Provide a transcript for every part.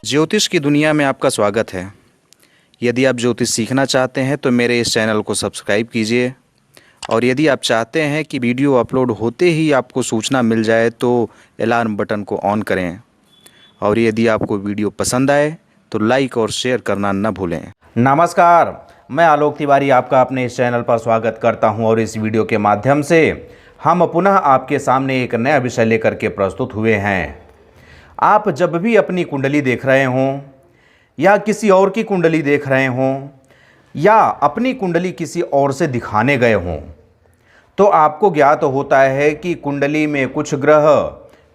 ज्योतिष की दुनिया में आपका स्वागत है। यदि आप ज्योतिष सीखना चाहते हैं तो मेरे इस चैनल को सब्सक्राइब कीजिए, और यदि आप चाहते हैं कि वीडियो अपलोड होते ही आपको सूचना मिल जाए तो अलार्म बटन को ऑन करें, और यदि आपको वीडियो पसंद आए तो लाइक और शेयर करना न भूलें। नमस्कार, मैं आलोक तिवारी आपका अपने इस चैनल पर स्वागत करता हूं और इस वीडियो के माध्यम से हम पुनः आपके सामने एक नया विषय लेकर के प्रस्तुत हुए हैं। आप जब भी अपनी कुंडली देख रहे हों या किसी और की कुंडली देख रहे हों या अपनी कुंडली किसी और से दिखाने गए हों, तो आपको ज्ञात होता है कि कुंडली में कुछ ग्रह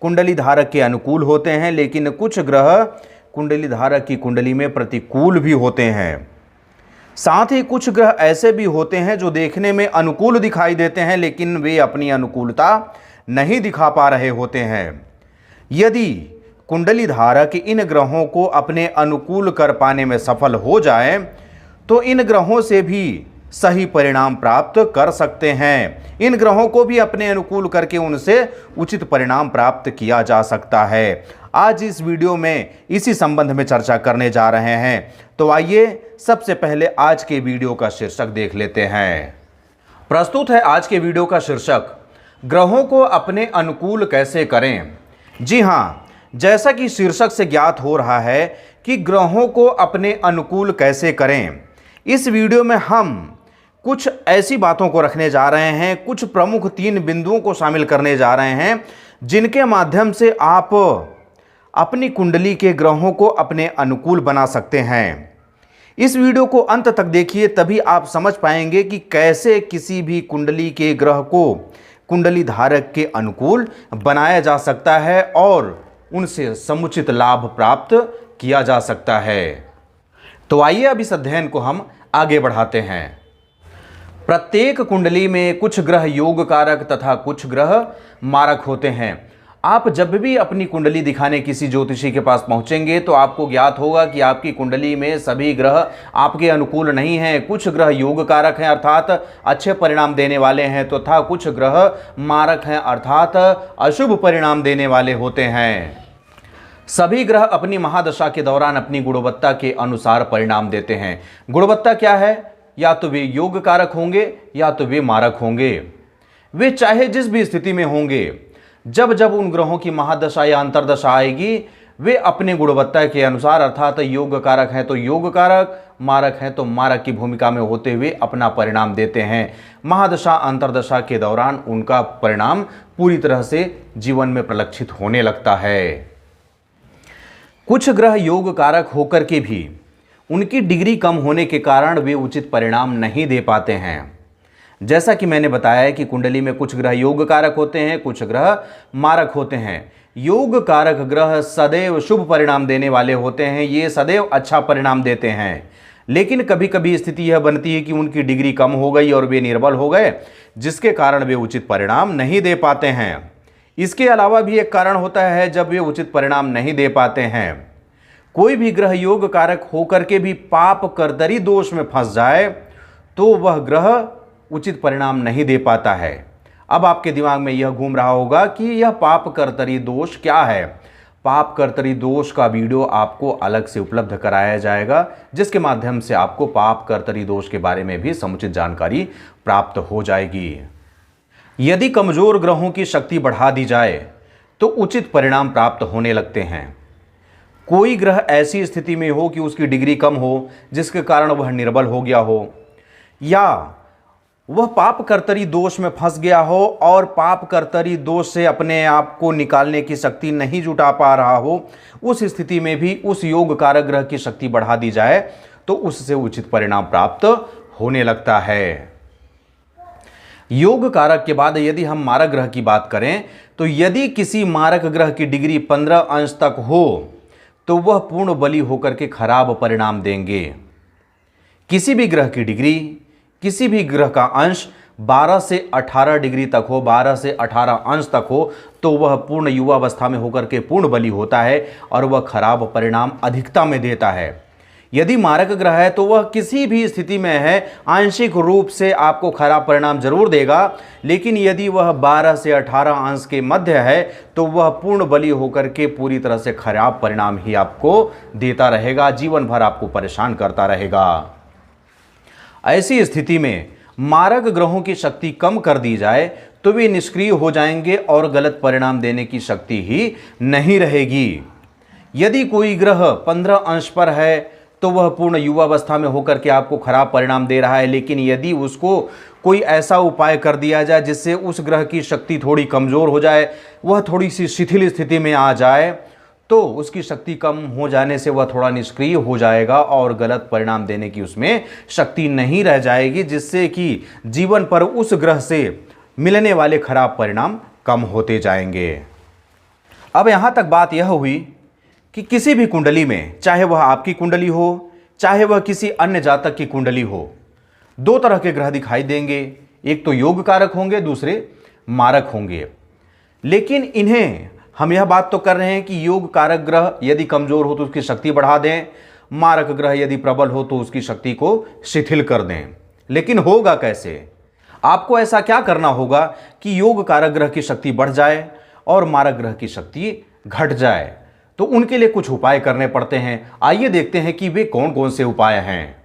कुंडली धारक के अनुकूल होते हैं, लेकिन कुछ ग्रह कुंडली धारक की कुंडली में प्रतिकूल भी होते हैं। साथ ही कुछ ग्रह ऐसे भी होते हैं जो देखने में अनुकूल दिखाई देते हैं, लेकिन वे अपनी अनुकूलता नहीं दिखा पा रहे होते हैं। यदि कुंडली धारक इन ग्रहों को अपने अनुकूल कर पाने में सफल हो जाए तो इन ग्रहों से भी सही परिणाम प्राप्त कर सकते हैं। इन ग्रहों को भी अपने अनुकूल करके उनसे उचित परिणाम प्राप्त किया जा सकता है। आज इस वीडियो में इसी संबंध में चर्चा करने जा रहे हैं। तो आइए सबसे पहले आज के वीडियो का शीर्षक देख लेते हैं। प्रस्तुत है आज के वीडियो का शीर्षक, ग्रहों को अपने अनुकूल कैसे करें। जी हाँ, जैसा कि शीर्षक से ज्ञात हो रहा है कि ग्रहों को अपने अनुकूल कैसे करें। इस वीडियो में हम कुछ ऐसी बातों को रखने जा रहे हैं, कुछ प्रमुख 3 बिंदुओं को शामिल करने जा रहे हैं, जिनके माध्यम से आप अपनी कुंडली के ग्रहों को अपने अनुकूल बना सकते हैं। इस वीडियो को अंत तक देखिए, तभी आप समझ पाएंगे कि कैसे किसी भी कुंडली के ग्रह को कुंडली धारक के अनुकूल बनाया जा सकता है और उनसे समुचित लाभ प्राप्त किया जा सकता है। तो आइए अब इस अध्ययन को हम आगे बढ़ाते हैं। प्रत्येक कुंडली में कुछ ग्रह योग कारक तथा कुछ ग्रह मारक होते हैं। आप जब भी अपनी कुंडली दिखाने किसी ज्योतिषी के पास पहुंचेंगे तो आपको ज्ञात होगा कि आपकी कुंडली में सभी ग्रह आपके अनुकूल नहीं हैं। कुछ ग्रह योग कारक हैं, अर्थात अच्छे परिणाम देने वाले हैं, तथा कुछ ग्रह मारक हैं, अर्थात अशुभ परिणाम देने वाले होते हैं। सभी ग्रह अपनी महादशा के दौरान अपनी गुणवत्ता के अनुसार परिणाम देते हैं। गुणवत्ता क्या है? या तो वे योग कारक होंगे या तो वे मारक होंगे। वे चाहे जिस भी स्थिति में होंगे, जब जब उन ग्रहों की महादशा या अंतर्दशा आएगी, वे अपने गुणवत्ता के अनुसार, अर्थात योग कारक हैं तो योग कारक, मारक हैं तो मारक की भूमिका में होते हुए अपना परिणाम देते हैं। महादशा अंतर्दशा के दौरान उनका परिणाम पूरी तरह से जीवन में परिलक्षित होने लगता है। कुछ ग्रह योग कारक होकर के भी उनकी डिग्री कम होने के कारण वे उचित परिणाम नहीं दे पाते हैं। जैसा कि मैंने बताया कि कुंडली में कुछ ग्रह योग कारक होते हैं, कुछ ग्रह मारक होते हैं। योग कारक ग्रह सदैव शुभ परिणाम देने वाले होते हैं, ये सदैव अच्छा परिणाम देते हैं। लेकिन कभी कभी स्थिति यह बनती है कि उनकी डिग्री कम हो गई और वे निर्बल हो गए, जिसके कारण वे उचित परिणाम नहीं दे पाते हैं। इसके अलावा भी एक कारण होता है जब वे उचित परिणाम नहीं दे पाते हैं। कोई भी ग्रह योग कारक होकर के भी पाप कर्तरी दोष में फंस जाए तो वह ग्रह उचित परिणाम नहीं दे पाता है। अब आपके दिमाग में यह घूम रहा होगा कि यह पाप कर्तरी दोष क्या है। पाप कर्तरी दोष का वीडियो आपको अलग से उपलब्ध कराया जाएगा, जिसके माध्यम से आपको पाप कर्तरी दोष के बारे में भी समुचित जानकारी प्राप्त हो जाएगी। यदि कमजोर ग्रहों की शक्ति बढ़ा दी जाए तो उचित परिणाम प्राप्त होने लगते हैं। कोई ग्रह ऐसी स्थिति में हो कि उसकी डिग्री कम हो, जिसके कारण वह निर्बल हो गया हो, या वह पाप कर्तरी दोष में फंस गया हो और पाप कर्तरी दोष से अपने आप को निकालने की शक्ति नहीं जुटा पा रहा हो, उस स्थिति में भी उस योग कारक ग्रह की शक्ति बढ़ा दी जाए तो उससे उचित परिणाम प्राप्त होने लगता है। योग कारक के बाद यदि हम मारक ग्रह की बात करें तो यदि किसी मारक ग्रह की डिग्री 15 अंश तक हो तो वह पूर्ण बली होकर के खराब परिणाम देंगे। किसी भी ग्रह की डिग्री, किसी भी ग्रह का अंश 12 से 18 डिग्री तक हो, 12 से 18 अंश तक हो, तो वह पूर्ण युवावस्था में होकर के पूर्ण बली होता है और वह खराब परिणाम अधिकता में देता है। यदि मारक ग्रह है तो वह किसी भी स्थिति में है आंशिक रूप से आपको खराब परिणाम जरूर देगा, लेकिन यदि वह 12 से 18 अंश के मध्य है तो वह पूर्ण बली होकर के पूरी तरह से खराब परिणाम ही आपको देता रहेगा, जीवन भर आपको परेशान करता रहेगा। ऐसी स्थिति में मारक ग्रहों की शक्ति कम कर दी जाए तो वे निष्क्रिय हो जाएंगे और गलत परिणाम देने की शक्ति ही नहीं रहेगी। यदि कोई ग्रह 15 अंश पर है तो वह पूर्ण युवावस्था में होकर के आपको खराब परिणाम दे रहा है, लेकिन यदि उसको कोई ऐसा उपाय कर दिया जाए जिससे उस ग्रह की शक्ति थोड़ी कमज़ोर हो जाए, वह थोड़ी सी शिथिल स्थिति में आ जाए, तो उसकी शक्ति कम हो जाने से वह थोड़ा निष्क्रिय हो जाएगा और गलत परिणाम देने की उसमें शक्ति नहीं रह जाएगी, जिससे कि जीवन पर उस ग्रह से मिलने वाले खराब परिणाम कम होते जाएंगे। अब यहाँ तक बात यह हुई कि किसी भी कुंडली में, चाहे वह आपकी कुंडली हो चाहे वह किसी अन्य जातक की कुंडली हो, दो तरह के ग्रह दिखाई देंगे। एक तो योग कारक होंगे, दूसरे मारक होंगे। लेकिन इन्हें हम यह बात तो कर रहे हैं कि योग कारक ग्रह यदि कमजोर हो तो उसकी शक्ति बढ़ा दें, मारक ग्रह यदि प्रबल हो तो उसकी शक्ति को शिथिल कर दें। लेकिन होगा कैसे? आपको ऐसा क्या करना होगा कि योग कारक ग्रह की शक्ति बढ़ जाए और मारक ग्रह की शक्ति घट जाए? तो उनके लिए कुछ उपाय करने पड़ते हैं। आइए देखते हैं कि वे कौन कौन से उपाय हैं।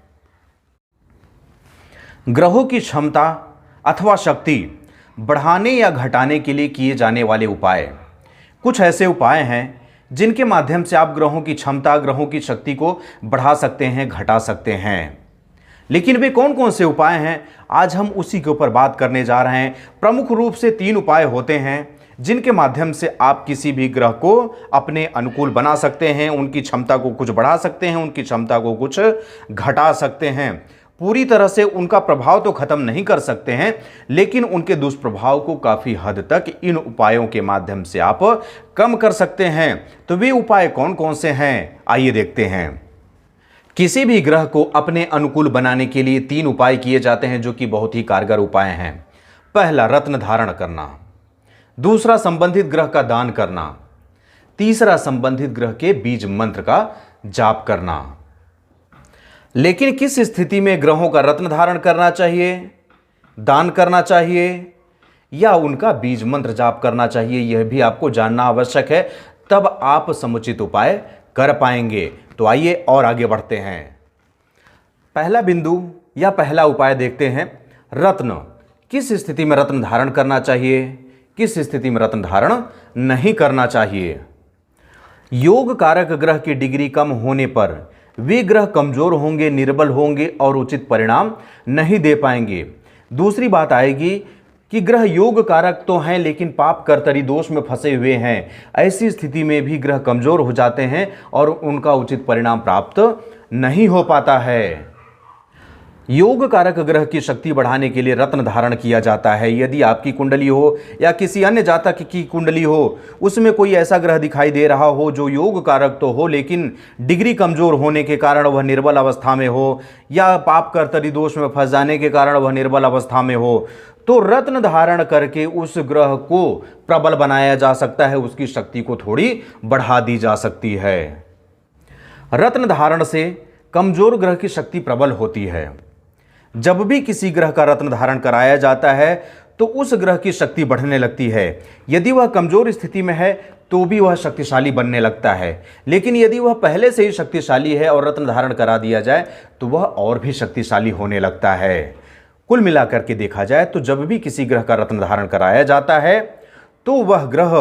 ग्रहों की क्षमता अथवा शक्ति बढ़ाने या घटाने के लिए किए जाने वाले उपाय। कुछ ऐसे उपाय हैं जिनके माध्यम से आप ग्रहों की क्षमता, ग्रहों की शक्ति को बढ़ा सकते हैं, घटा सकते हैं। लेकिन वे कौन कौन से उपाय हैं, आज हम उसी के ऊपर बात करने जा रहे हैं। प्रमुख रूप से 3 उपाय होते हैं जिनके माध्यम से आप किसी भी ग्रह को अपने अनुकूल बना सकते हैं, उनकी क्षमता को कुछ बढ़ा सकते हैं, उनकी क्षमता को कुछ घटा सकते हैं। पूरी तरह से उनका प्रभाव तो खत्म नहीं कर सकते हैं, लेकिन उनके दुष्प्रभाव को काफ़ी हद तक इन उपायों के माध्यम से आप कम कर सकते हैं। तो वे उपाय कौन कौन से हैं, आइए देखते हैं। किसी भी ग्रह को अपने अनुकूल बनाने के लिए 3 उपाय किए जाते हैं जो कि बहुत ही कारगर उपाय हैं। पहला, रत्न धारण करना। दूसरा, संबंधित ग्रह का दान करना। तीसरा, संबंधित ग्रह के बीज मंत्र का जाप करना। लेकिन किस स्थिति में ग्रहों का रत्न धारण करना चाहिए, दान करना चाहिए या उनका बीज मंत्र जाप करना चाहिए, यह भी आपको जानना आवश्यक है, तब आप समुचित उपाय कर पाएंगे। तो आइए और आगे बढ़ते हैं। पहला बिंदु या पहला उपाय देखते हैं, रत्न। किस स्थिति में रत्न धारण करना चाहिए, किस स्थिति में रत्न धारण नहीं करना चाहिए। योग कारक ग्रह की डिग्री कम होने पर वे ग्रह कमजोर होंगे, निर्बल होंगे और उचित परिणाम नहीं दे पाएंगे। दूसरी बात आएगी कि ग्रह योग कारक तो हैं लेकिन पाप कर्तरी दोष में फंसे हुए हैं। ऐसी स्थिति में भी ग्रह कमजोर हो जाते हैं और उनका उचित परिणाम प्राप्त नहीं हो पाता है। योग कारक ग्रह की शक्ति बढ़ाने के लिए रत्न धारण किया जाता है। यदि आपकी कुंडली हो या किसी अन्य जातक की कुंडली हो, उसमें कोई ऐसा ग्रह दिखाई दे रहा हो जो योग कारक तो हो लेकिन डिग्री कमजोर होने के कारण वह निर्बल अवस्था में हो या पाप कर्तरी दोष में फंस जाने के कारण वह निर्बल अवस्था में हो, तो रत्न धारण करके उस ग्रह को प्रबल बनाया जा सकता है, उसकी शक्ति को थोड़ी बढ़ा दी जा सकती है। रत्न धारण से कमजोर ग्रह की शक्ति प्रबल होती है। जब भी किसी ग्रह का रत्न धारण कराया जाता है तो उस ग्रह की शक्ति बढ़ने लगती है। यदि वह कमजोर स्थिति में है तो भी वह शक्तिशाली बनने लगता है, लेकिन यदि वह पहले से ही शक्तिशाली है और रत्न धारण करा दिया जाए तो वह और भी शक्तिशाली होने लगता है। कुल मिलाकर के देखा जाए तो जब भी किसी ग्रह का रत्न धारण कराया जाता है तो वह ग्रह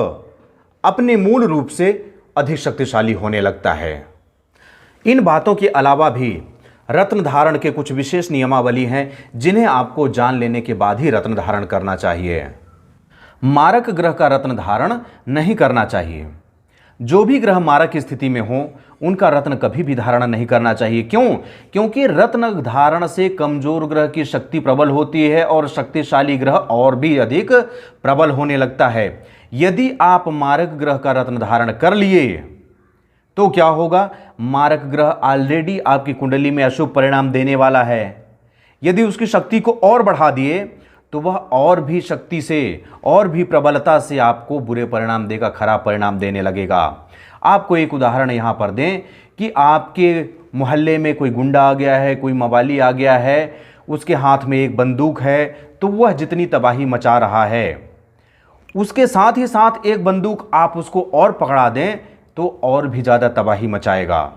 अपने मूल रूप से अधिक शक्तिशाली होने लगता है। इन बातों के अलावा भी रत्न धारण के कुछ विशेष नियमावली हैं जिन्हें आपको जान लेने के बाद ही रत्न धारण करना चाहिए। मारक ग्रह का रत्न धारण नहीं करना चाहिए। जो भी ग्रह मारक स्थिति में हो उनका रत्न कभी भी धारण नहीं करना चाहिए। क्यों? क्योंकि रत्न धारण से कमजोर ग्रह की शक्ति प्रबल होती है और शक्तिशाली ग्रह और भी अधिक प्रबल होने लगता है। यदि आप मारक ग्रह का रत्न धारण कर लिए तो क्या होगा? मारक ग्रह ऑलरेडी आपकी कुंडली में अशुभ परिणाम देने वाला है। यदि उसकी शक्ति को और बढ़ा दिए तो वह और भी शक्ति से, और भी प्रबलता से आपको बुरे परिणाम देगा, खराब परिणाम देने लगेगा। आपको एक उदाहरण यहां पर दें कि आपके मोहल्ले में कोई गुंडा आ गया है, कोई मवाली आ गया है, उसके हाथ में एक बंदूक है, तो वह जितनी तबाही मचा रहा है, उसके साथ ही साथ एक बंदूक आप उसको और पकड़ा दें तो और भी ज़्यादा तबाही मचाएगा।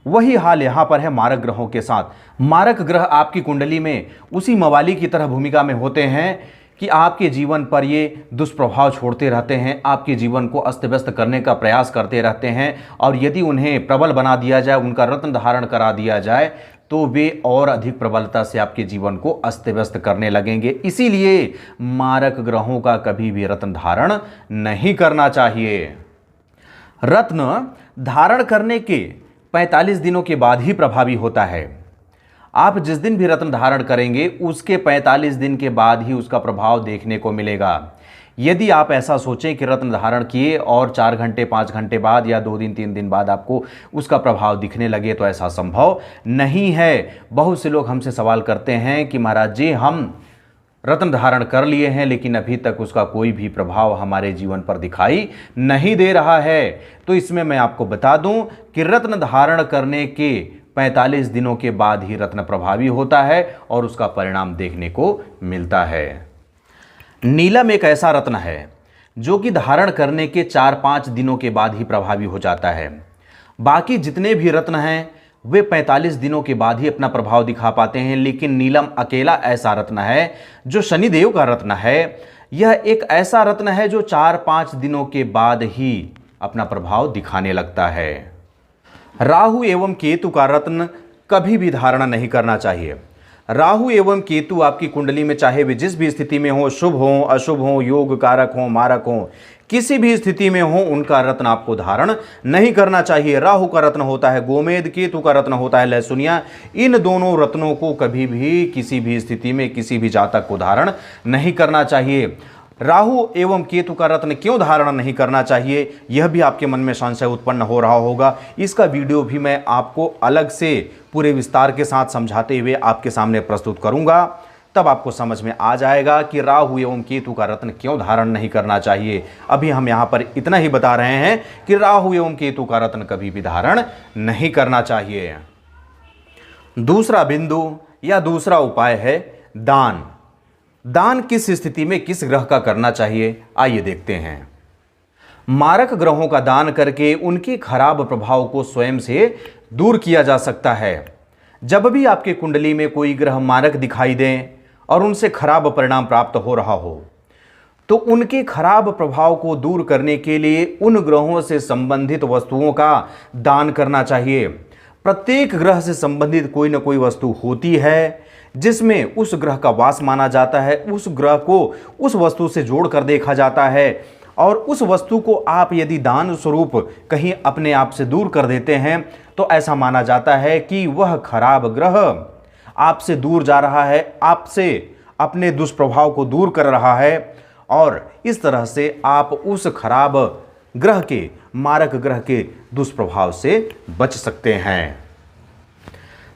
वही हाल यहाँ पर है मारक ग्रहों के साथ। मारक ग्रह आपकी कुंडली में उसी मवाली की तरह भूमिका में होते हैं कि आपके जीवन पर ये दुष्प्रभाव छोड़ते रहते हैं, आपके जीवन को अस्त व्यस्त करने का प्रयास करते रहते हैं, और यदि उन्हें प्रबल बना दिया जाए, उनका रत्न धारण करा दिया जाए, तो वे और अधिक प्रबलता से आपके जीवन को अस्त व्यस्त करने लगेंगे। इसीलिए मारक ग्रहों का कभी भी रत्न धारण नहीं करना चाहिए। रत्न धारण करने के 45 दिनों के बाद ही प्रभावी होता है। आप जिस दिन भी रत्न धारण करेंगे उसके 45 दिन के बाद ही उसका प्रभाव देखने को मिलेगा। यदि आप ऐसा सोचें कि रत्न धारण किए और 4 घंटे 5 घंटे बाद या 2 दिन 3 दिन बाद आपको उसका प्रभाव दिखने लगे, तो ऐसा संभव नहीं है। बहुत से लोग हमसे सवाल करते हैं कि महाराज जी, हम रत्न धारण कर लिए हैं लेकिन अभी तक उसका कोई भी प्रभाव हमारे जीवन पर दिखाई नहीं दे रहा है। तो इसमें मैं आपको बता दूं कि रत्न धारण करने के 45 दिनों के बाद ही रत्न प्रभावी होता है और उसका परिणाम देखने को मिलता है। नीलम एक ऐसा रत्न है जो कि धारण करने के 4-5 दिनों के बाद ही प्रभावी हो जाता है। बाकी जितने भी रत्न हैं वे 45 दिनों के बाद ही अपना प्रभाव दिखा पाते हैं, लेकिन नीलम अकेला ऐसा रत्न है जो शनिदेव का रत्न है। यह एक ऐसा रत्न है जो 4-5 दिनों के बाद ही अपना प्रभाव दिखाने लगता है। राहु एवं केतु का रत्न कभी भी धारणा नहीं करना चाहिए। राहु एवं केतु आपकी कुंडली में चाहे वे जिस भी स्थिति में हो, शुभ हो, अशुभ हो, योग कारक हो, मारक हो, किसी भी स्थिति में हो, उनका रत्न आपको धारण नहीं करना चाहिए। राहु का रत्न होता है गोमेद, केतु का रत्न होता है लहसुनिया। इन दोनों रत्नों को कभी भी किसी भी स्थिति में किसी भी जातक को धारण नहीं करना चाहिए। राहु एवं केतु का रत्न क्यों धारण नहीं करना चाहिए, यह भी आपके मन में संशय उत्पन्न हो रहा होगा। इसका वीडियो भी मैं आपको अलग से पूरे विस्तार के साथ समझाते हुए आपके सामने प्रस्तुत करूंगा, तब आपको समझ में आ जाएगा कि राहु एवं केतु का रत्न क्यों धारण नहीं करना चाहिए। अभी हम यहाँ पर इतना ही बता रहे हैं कि राहु एवं केतु का रत्न कभी भी धारण नहीं करना चाहिए। दूसरा बिंदु या दूसरा उपाय है दान। दान किस स्थिति में किस ग्रह का करना चाहिए, आइए देखते हैं। मारक ग्रहों का दान करके उनके खराब प्रभाव को स्वयं से दूर किया जा सकता है। जब भी आपके कुंडली में कोई ग्रह मारक दिखाई दें और उनसे खराब परिणाम प्राप्त हो रहा हो, तो उनके खराब प्रभाव को दूर करने के लिए उन ग्रहों से संबंधित वस्तुओं का दान करना चाहिए। प्रत्येक ग्रह से संबंधित कोई ना कोई वस्तु होती है जिसमें उस ग्रह का वास माना जाता है। उस ग्रह को उस वस्तु से जोड़ कर देखा जाता है और उस वस्तु को आप यदि दान स्वरूप कहीं अपने आप से दूर कर देते हैं तो ऐसा माना जाता है कि वह खराब ग्रह आपसे दूर जा रहा है, आपसे अपने दुष्प्रभाव को दूर कर रहा है, और इस तरह से आप उस खराब ग्रह के, मारक ग्रह के दुष्प्रभाव से बच सकते हैं।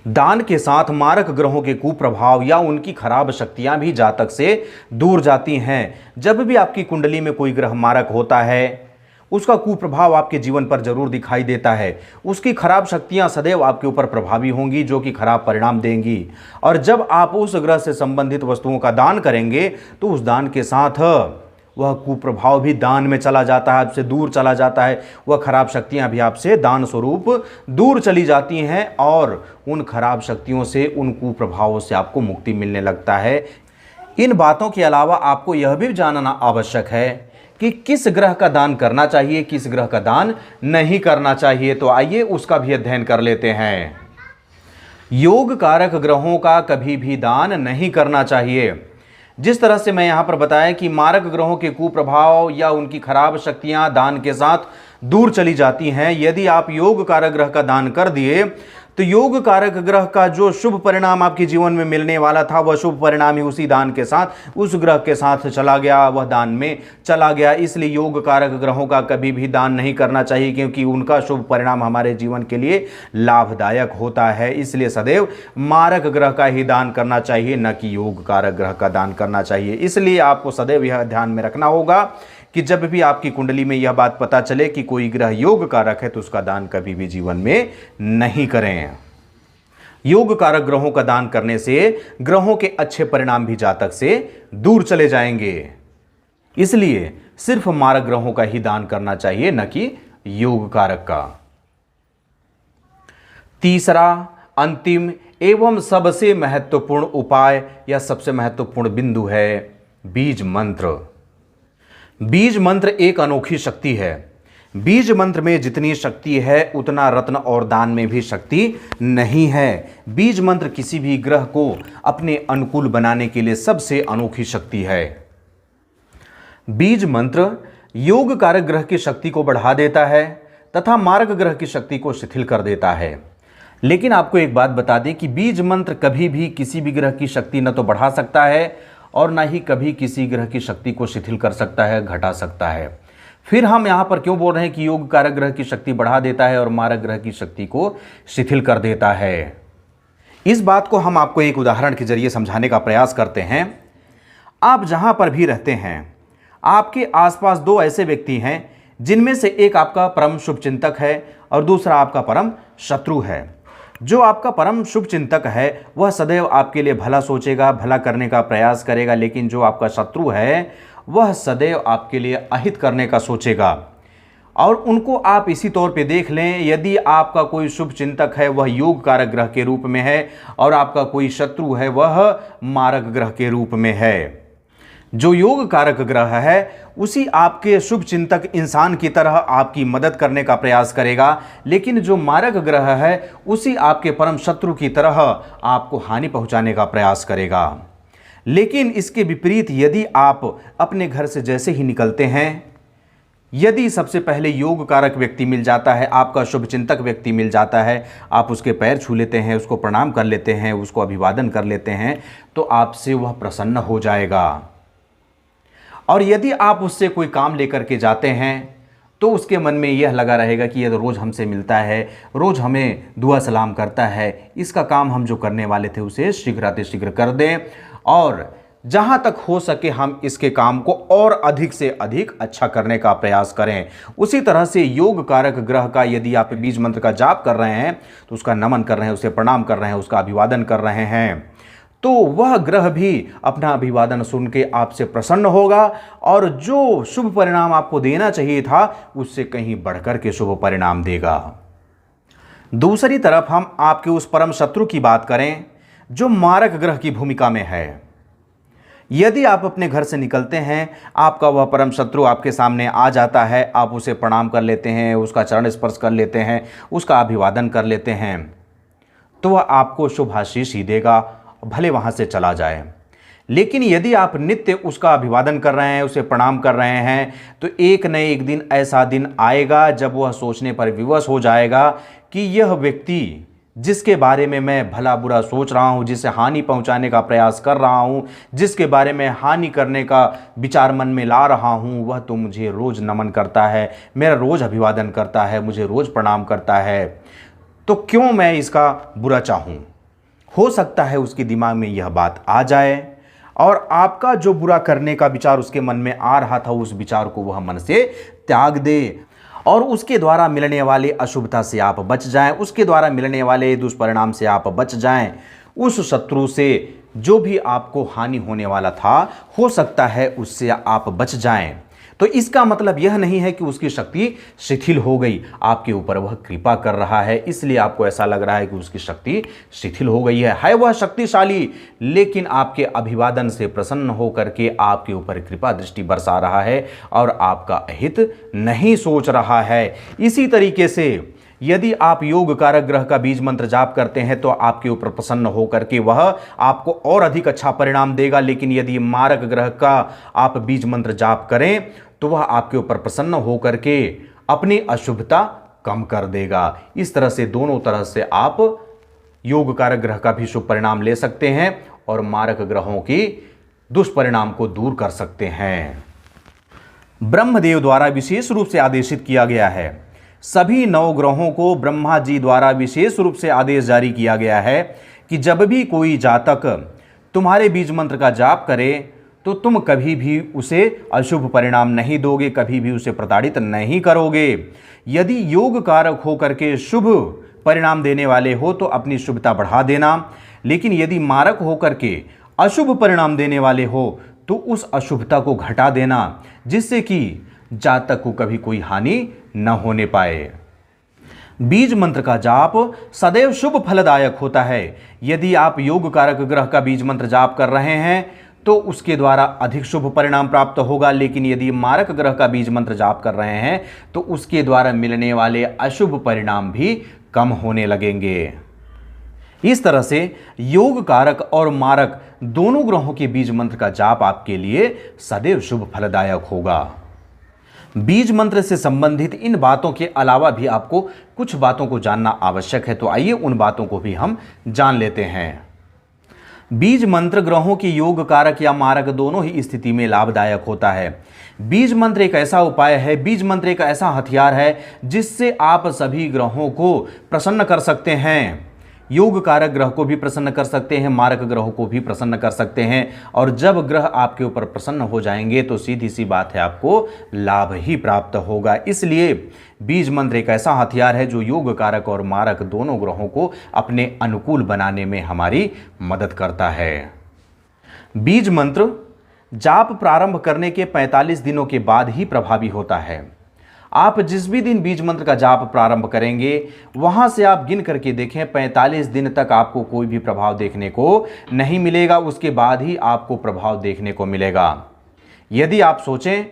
दान के साथ मारक ग्रहों के कुप्रभाव या उनकी खराब शक्तियां भी जातक से दूर जाती हैं। जब भी आपकी कुंडली में कोई ग्रह मारक होता है, उसका कुप्रभाव आपके जीवन पर जरूर दिखाई देता है। उसकी खराब शक्तियां सदैव आपके ऊपर प्रभावी होंगी, जो कि खराब परिणाम देंगी। और जब आप उस ग्रह से संबंधित वस्तुओं का दान करेंगे तो उस दान के साथ वह कुप्रभाव भी दान में चला जाता है, आपसे दूर चला जाता है। वह खराब शक्तियां भी आपसे दान स्वरूप दूर चली जाती हैं और उन खराब शक्तियों से, उन कुप्रभावों से आपको मुक्ति मिलने लगता है। इन बातों के अलावा आपको यह भी जानना आवश्यक है कि किस ग्रह का दान करना चाहिए, किस ग्रह का दान नहीं करना चाहिए। तो आइए उसका भी अध्ययन कर लेते हैं। योग कारक ग्रहों का कभी भी दान नहीं करना चाहिए। जिस तरह से मैं यहाँ पर बताया कि मारक ग्रहों के कुप्रभाव या उनकी खराब शक्तियाँ दान के साथ दूर चली जाती हैं, यदि आप योग कारक ग्रह का दान कर दिए तो योग कारक ग्रह का जो शुभ परिणाम आपके जीवन में मिलने वाला था, वह शुभ परिणाम ही उसी दान के साथ, उस ग्रह के साथ चला गया, वह दान में चला गया। इसलिए योग कारक ग्रहों का कभी भी दान नहीं करना चाहिए, क्योंकि उनका शुभ परिणाम हमारे जीवन के लिए लाभदायक होता है। इसलिए सदैव मारक ग्रह का ही दान करना चाहिए, न कि योग कारक ग्रह का दान करना चाहिए। इसलिए आपको सदैव यह ध्यान में रखना होगा कि जब भी आपकी कुंडली में यह बात पता चले कि कोई ग्रह योग कारक है तो उसका दान कभी भी जीवन में नहीं करें। योग कारक ग्रहों का दान करने से ग्रहों के अच्छे परिणाम भी जातक से दूर चले जाएंगे। इसलिए सिर्फ मारक ग्रहों का ही दान करना चाहिए, न कि योग कारक का। तीसरा, अंतिम एवं सबसे महत्वपूर्ण उपाय या सबसे महत्वपूर्ण बिंदु है बीज मंत्र। बीज मंत्र एक अनोखी शक्ति है। बीज मंत्र में जितनी शक्ति है उतना रत्न और दान में भी शक्ति नहीं है। बीज मंत्र किसी भी ग्रह को अपने अनुकूल बनाने के लिए सबसे अनोखी शक्ति है। बीज मंत्र योग कारक ग्रह की शक्ति को बढ़ा देता है तथा मारक ग्रह की शक्ति को शिथिल कर देता है। लेकिन आपको एक बात बता दें कि बीज मंत्र कभी भी किसी भी ग्रह की शक्ति न तो बढ़ा सकता है और ना ही कभी किसी ग्रह की शक्ति को शिथिल कर सकता है, घटा सकता है। फिर हम यहाँ पर क्यों बोल रहे हैं कि योग कारक ग्रह की शक्ति बढ़ा देता है और मारक ग्रह की शक्ति को शिथिल कर देता है? इस बात को हम आपको एक उदाहरण के जरिए समझाने का प्रयास करते हैं। आप जहाँ पर भी रहते हैं, आपके आसपास दो ऐसे व्यक्ति हैं जिनमें से एक आपका परम शुभ चिंतक है और दूसरा आपका परम शत्रु है। जो आपका परम शुभ चिंतक है वह सदैव आपके लिए भला सोचेगा, भला करने का प्रयास करेगा, लेकिन जो आपका शत्रु है वह सदैव आपके लिए अहित करने का सोचेगा। और उनको आप इसी तौर पे देख लें, यदि आपका कोई शुभ चिंतक है वह योग कारक ग्रह के रूप में है और आपका कोई शत्रु है वह मारक ग्रह के रूप में है। जो योग कारक ग्रह है उसी आपके शुभ चिंतक इंसान की तरह आपकी मदद करने का प्रयास करेगा, लेकिन जो मारक ग्रह है उसी आपके परम शत्रु की तरह आपको हानि पहुंचाने का प्रयास करेगा। लेकिन इसके विपरीत यदि आप अपने घर से जैसे ही निकलते हैं, यदि सबसे पहले योग कारक व्यक्ति मिल जाता है, आपका शुभ चिंतक व्यक्ति मिल जाता है, आप उसके पैर छू लेते हैं, उसको प्रणाम कर लेते हैं, उसको अभिवादन कर लेते हैं, तो आपसे वह प्रसन्न हो जाएगा। और यदि आप उससे कोई काम लेकर के जाते हैं तो उसके मन में यह लगा रहेगा कि यह तो रोज़ हमसे मिलता है, रोज़ हमें दुआ सलाम करता है, इसका काम हम जो करने वाले थे उसे शीघ्रातिशीघ्र कर दें और जहाँ तक हो सके हम इसके काम को और अधिक से अधिक अच्छा करने का प्रयास करें। उसी तरह से योग कारक ग्रह का यदि आप बीज मंत्र का जाप कर रहे हैं तो उसका नमन कर रहे हैं, उसे प्रणाम कर रहे हैं, उसका अभिवादन कर रहे हैं, तो वह ग्रह भी अपना अभिवादन सुन के आपसे प्रसन्न होगा और जो शुभ परिणाम आपको देना चाहिए था उससे कहीं बढ़कर के शुभ परिणाम देगा। दूसरी तरफ हम आपके उस परम शत्रु की बात करें जो मारक ग्रह की भूमिका में है। यदि आप अपने घर से निकलते हैं, आपका वह परम शत्रु आपके सामने आ जाता है, आप उसे प्रणाम कर लेते हैं, उसका चरण स्पर्श कर लेते हैं, उसका अभिवादन कर लेते हैं, तो वह आपको शुभ आशीष ही देगा, भले वहाँ से चला जाए। लेकिन यदि आप नित्य उसका अभिवादन कर रहे हैं, उसे प्रणाम कर रहे हैं, तो एक न एक दिन ऐसा दिन आएगा जब वह सोचने पर विवश हो जाएगा कि यह व्यक्ति जिसके बारे में मैं भला बुरा सोच रहा हूँ, जिसे हानि पहुँचाने का प्रयास कर रहा हूँ, जिसके बारे में हानि करने का विचार मन में ला रहा हूँ, वह तो मुझे रोज़ नमन करता है, मेरा रोज़ अभिवादन करता है, मुझे रोज़ प्रणाम करता है, तो क्यों मैं इसका बुरा चाहूँ। हो सकता है उसके दिमाग में यह बात आ जाए और आपका जो बुरा करने का विचार उसके मन में आ रहा था उस विचार को वह मन से त्याग दे और उसके द्वारा मिलने वाले अशुभता से आप बच जाएं, उसके द्वारा मिलने वाले दुष्परिणाम से आप बच जाएं। उस शत्रु से जो भी आपको हानि होने वाला था हो सकता है उससे आप बच जाएं। तो इसका मतलब यह नहीं है कि उसकी शक्ति शिथिल हो गई, आपके ऊपर वह कृपा कर रहा है, इसलिए आपको ऐसा लग रहा है कि उसकी शक्ति शिथिल हो गई है वह शक्तिशाली, लेकिन आपके अभिवादन से प्रसन्न होकर के आपके ऊपर कृपा दृष्टि बरसा रहा है और आपका अहित नहीं सोच रहा है। इसी तरीके से यदि आप योग कारक ग्रह का बीज मंत्र जाप करते हैं तो आपके ऊपर प्रसन्न होकर के वह आपको और अधिक अच्छा परिणाम देगा, लेकिन यदि मारक ग्रह का आप बीज मंत्र जाप करें तो वह आपके ऊपर प्रसन्न होकर के अपनी अशुभता कम कर देगा। इस तरह से दोनों तरह से आप योग कारक ग्रह का भी शुभ परिणाम ले सकते हैं और मारक ग्रहों की दुष्परिणाम को दूर कर सकते हैं। ब्रह्मदेव द्वारा विशेष रूप से आदेशित किया गया है, सभी 9 ग्रहों को ब्रह्मा जी द्वारा विशेष रूप से आदेश जारी किया गया है कि जब भी कोई जातक तुम्हारे बीज मंत्र का जाप करे तो तुम कभी भी उसे अशुभ परिणाम नहीं दोगे, कभी भी उसे प्रताड़ित नहीं करोगे। यदि योग कारक होकर के शुभ परिणाम देने वाले हो तो अपनी शुभता बढ़ा देना, लेकिन यदि मारक होकर के अशुभ परिणाम देने वाले हो तो उस अशुभता को घटा देना, जिससे कि जातक को कभी कोई हानि न होने पाए। बीज मंत्र का जाप सदैव शुभ फलदायक होता है। यदि आप योग कारक ग्रह का बीज मंत्र जाप कर रहे हैं तो उसके द्वारा अधिक शुभ परिणाम प्राप्त होगा, लेकिन यदि मारक ग्रह का बीज मंत्र जाप कर रहे हैं तो उसके द्वारा मिलने वाले अशुभ परिणाम भी कम होने लगेंगे। इस तरह से योग कारक और मारक दोनों ग्रहों के बीज मंत्र का जाप आपके लिए सदैव शुभ फलदायक होगा। बीज मंत्र से संबंधित इन बातों के अलावा भी आपको कुछ बातों को जानना आवश्यक है, तो आइए उन बातों को भी हम जान लेते हैं। बीज मंत्र ग्रहों के योग कारक या मारक दोनों ही स्थिति में लाभदायक होता है। बीज मंत्र एक ऐसा उपाय है, बीज मंत्र एक ऐसा हथियार है जिससे आप सभी ग्रहों को प्रसन्न कर सकते हैं। योग कारक ग्रह को भी प्रसन्न कर सकते हैं, मारक ग्रहों को भी प्रसन्न कर सकते हैं, और जब ग्रह आपके ऊपर प्रसन्न हो जाएंगे तो सीधी सी बात है, आपको लाभ ही प्राप्त होगा। इसलिए बीज मंत्र एक ऐसा हथियार है जो योग कारक और मारक दोनों ग्रहों को अपने अनुकूल बनाने में हमारी मदद करता है। बीज मंत्र जाप प्रारंभ करने के 45 दिनों के बाद ही प्रभावी होता है। आप जिस भी दिन बीज मंत्र का जाप प्रारंभ करेंगे वहां से आप गिन करके देखें, 45 दिन तक आपको कोई भी प्रभाव देखने को नहीं मिलेगा, उसके बाद ही आपको प्रभाव देखने को मिलेगा। यदि आप सोचें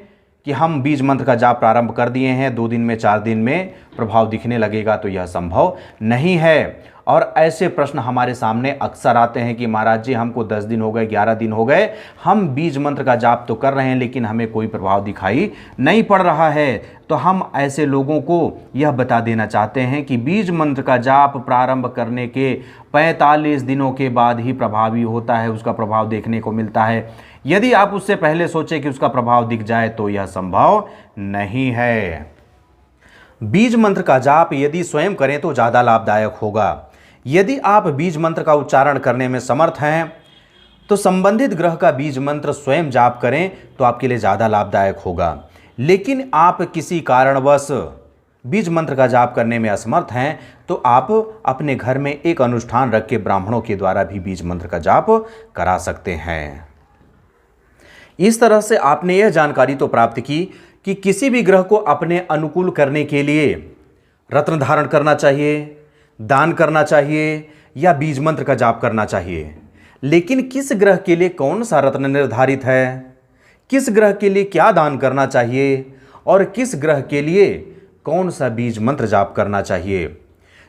कि हम बीज मंत्र का जाप प्रारंभ कर दिए हैं, 2 दिन में 4 दिन में प्रभाव दिखने लगेगा, तो यह संभव नहीं है। और ऐसे प्रश्न हमारे सामने अक्सर आते हैं कि महाराज जी हमको 10 दिन हो गए, 11 दिन हो गए, हम बीज मंत्र का जाप तो कर रहे हैं लेकिन हमें कोई प्रभाव दिखाई नहीं पड़ रहा है। तो हम ऐसे लोगों को यह बता देना चाहते हैं कि बीज मंत्र का जाप प्रारंभ करने के 45 दिनों के बाद ही प्रभावी होता है, उसका प्रभाव देखने को मिलता है। यदि आप उससे पहले सोचें कि उसका प्रभाव दिख जाए तो यह संभव नहीं है। बीज मंत्र का जाप यदि स्वयं करें तो ज़्यादा लाभदायक होगा। यदि आप बीज मंत्र का उच्चारण करने में समर्थ हैं तो संबंधित ग्रह का बीज मंत्र स्वयं जाप करें तो आपके लिए ज़्यादा लाभदायक होगा। लेकिन आप किसी कारणवश बीज मंत्र का जाप करने में असमर्थ हैं तो आप अपने घर में एक अनुष्ठान रख के ब्राह्मणों के द्वारा भी बीज मंत्र का जाप करा सकते हैं। इस तरह से आपने यह जानकारी तो प्राप्त की कि किसी भी ग्रह को अपने अनुकूल करने के लिए रत्न धारण करना चाहिए, दान करना चाहिए या बीज मंत्र का जाप करना चाहिए। लेकिन किस ग्रह के लिए कौन सा रत्न निर्धारित है, किस ग्रह के लिए क्या दान करना चाहिए और किस ग्रह के लिए कौन सा बीज मंत्र जाप करना चाहिए,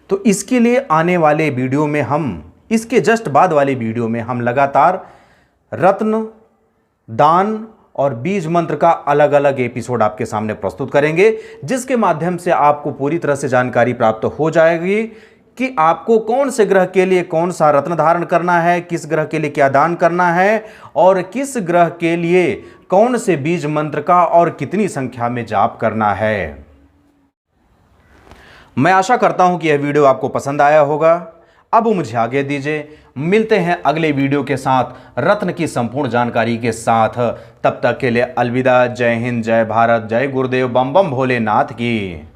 तो इसके लिए आने वाले वीडियो में हम, इसके जस्ट बाद वाले वीडियो में हम लगातार रत्न, दान और बीज मंत्र का अलग अलग एपिसोड आपके सामने प्रस्तुत करेंगे, जिसके माध्यम से आपको पूरी तरह से जानकारी प्राप्त हो जाएगी कि आपको कौन से ग्रह के लिए कौन सा रत्न धारण करना है, किस ग्रह के लिए क्या दान करना है और किस ग्रह के लिए कौन से बीज मंत्र का और कितनी संख्या में जाप करना है। मैं आशा करता हूं कि यह वीडियो आपको पसंद आया होगा। अब मुझे आगे दीजिए, मिलते हैं अगले वीडियो के साथ रत्न की संपूर्ण जानकारी के साथ। तब तक के लिए अलविदा। जय हिंद, जय भारत, जय गुरुदेव, बम बम भोलेनाथ की।